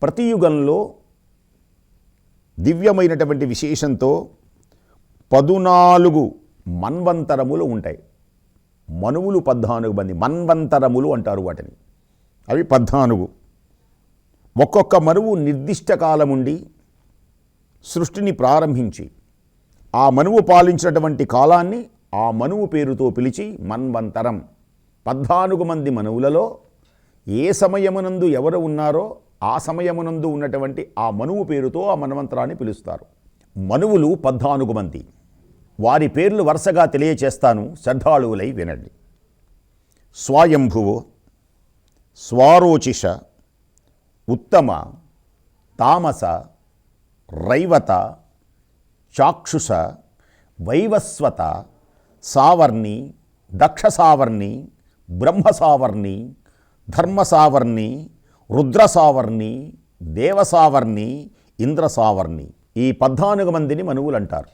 ప్రతి యుగంలో దివ్యమైనటువంటి విశేషంతో 14 మన్వంతరములు ఉంటాయి. మనువులు 14 మంది, మన్వంతరములు అంటారు వాటిని. అవి 14. ఒక్కొక్క మనువు నిర్దిష్ట కాలం ఉండి సృష్టిని ప్రారంభించి ఆ మనువు పాలించినటువంటి కాలాన్ని ఆ మనువు పేరుతో పిలిచి మన్వంతరం. 14 మంది మనువులలో ఏ సమయమునందు ఎవరు ఉన్నారో ఆ సమయమునందు ఉన్నటువంటి ఆ మనువు పేరుతో ఆ మన్వంతరాన్ని పిలుస్తారు. మనువులు 14 మంది. వారి పేర్లు వరుసగా తెలియచేస్తాను, శ్రద్ధాళువులై వినండి. స్వయంభువో, స్వారోచిష, ఉత్తమ, తామస, రైవత, చాక్షుష, వైవస్వత, సావర్ణి, దక్షసావర్ణి, బ్రహ్మసావర్ణి, ధర్మసావర్ణి, రుద్రసావర్ణి, దేవసావర్ణి, ఇంద్రసావర్ణి. ఈ 14 మందిని మనువులు అంటారు.